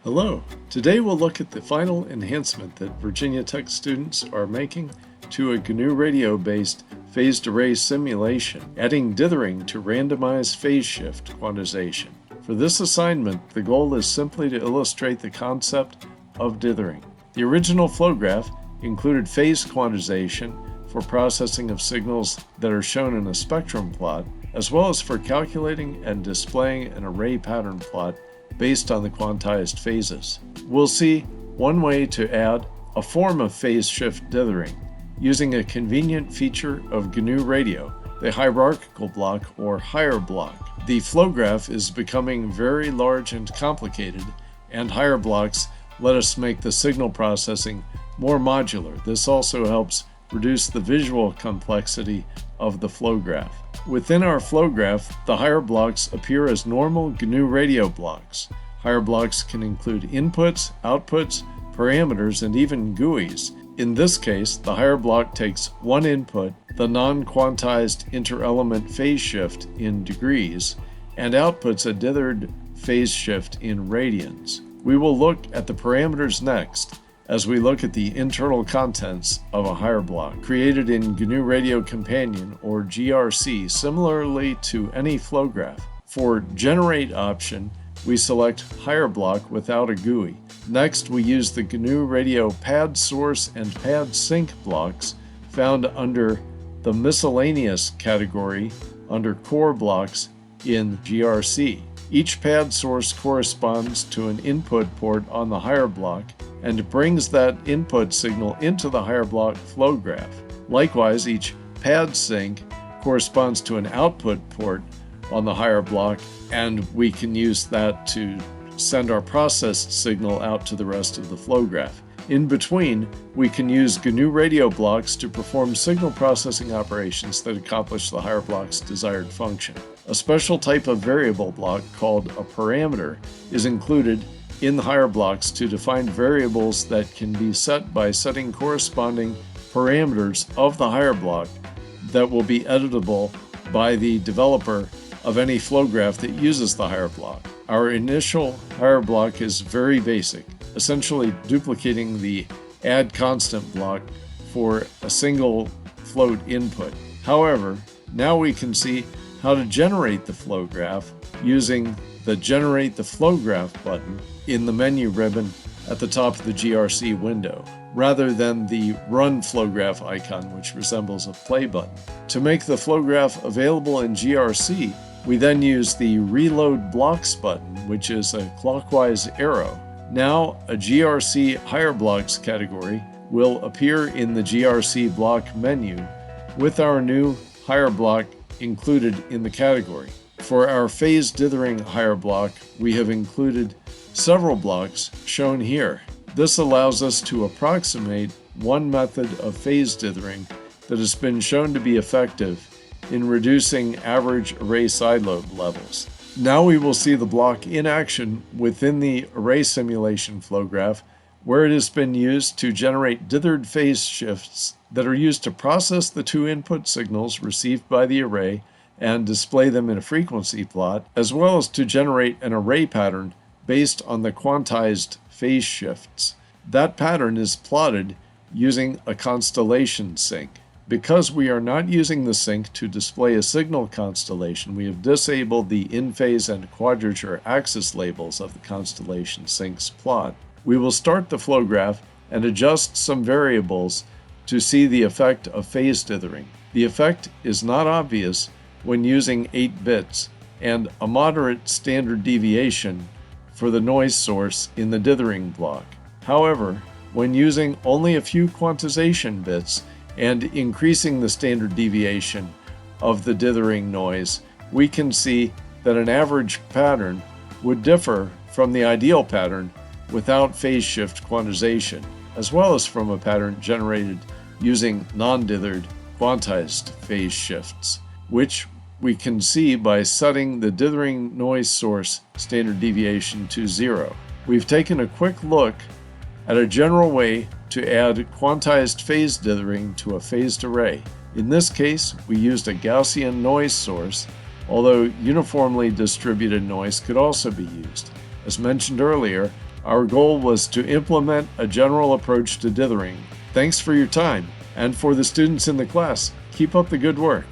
Hello. Today we'll look at the final enhancement that Virginia Tech students are making to a GNU radio-based phased array simulation, adding dithering to randomized phase shift quantization. For this assignment, the goal is simply to illustrate the concept of dithering. The original flow graph included phase quantization for processing of signals that are shown in a spectrum plot, as well as for calculating and displaying an array pattern plot based on the quantized phases. We'll see one way to add a form of phase shift dithering using a convenient feature of GNU radio, the hierarchical block or higher block. The flow graph is becoming very large and complicated, and higher blocks let us make the signal processing more modular. This also helps reduce the visual complexity of the flow graph. Within our flow graph, the higher blocks appear as normal GNU radio blocks. Higher blocks can include inputs, outputs, parameters, and even GUIs. In this case, the higher block takes one input, the non-quantized interelement phase shift in degrees, and outputs a dithered phase shift in radians. We will look at the parameters next, as we look at the internal contents of a higher block created in GNU Radio Companion or GRC, similarly to any flow graph. For Generate option, we select higher block without a GUI. Next, we use the GNU Radio pad source and pad sync blocks found under the miscellaneous category under core blocks in GRC. Each pad source corresponds to an input port on the higher block and brings that input signal into the higher block flow graph. Likewise, each pad sync corresponds to an output port on the higher block, and we can use that to send our processed signal out to the rest of the flow graph. In between, we can use GNU radio blocks to perform signal processing operations that accomplish the higher block's desired function. A special type of variable block called a parameter is included in the higher blocks to define variables that can be set by setting corresponding parameters of the higher block that will be editable by the developer of any flow graph that uses the higher block. Our initial higher block is very basic, essentially duplicating the add constant block for a single float input. However, now we can see how to generate the flow graph using the Generate the Flow Graph button in the menu ribbon at the top of the GRC window, rather than the Run Flow Graph icon, which resembles a play button. To make the flow graph available in GRC, we then use the Reload Blocks button, which is a clockwise arrow. Now, a GRC Higher Blocks category will appear in the GRC block menu with our new higher block included in the category. For our phase dithering higher block, we have included several blocks shown here. This allows us to approximate one method of phase dithering that has been shown to be effective in reducing average array side lobe levels. Now we will see the block in action within the array simulation flow graph, where it has been used to generate dithered phase shifts that are used to process the two input signals received by the array and display them in a frequency plot, as well as to generate an array pattern based on the quantized phase shifts. That pattern is plotted using a constellation sync. Because we are not using the sync to display a signal constellation, we have disabled the in-phase and quadrature axis labels of the constellation sync's plot. We will start the flow graph and adjust some variables to see the effect of phase dithering. The effect is not obvious when using 8 bits, and a moderate standard deviation for the noise source in the dithering block. However, when using only a few quantization bits and increasing the standard deviation of the dithering noise, we can see that an average pattern would differ from the ideal pattern without phase shift quantization, as well as from a pattern generated using non-dithered quantized phase shifts, which we can see by setting the dithering noise source standard deviation to 0. We've taken a quick look at a general way to add quantized phase dithering to a phased array. In this case, we used a Gaussian noise source, although uniformly distributed noise could also be used. As mentioned earlier, Our goal was to implement a general approach to dithering. Thanks for your time, and for the students in the class, keep up the good work.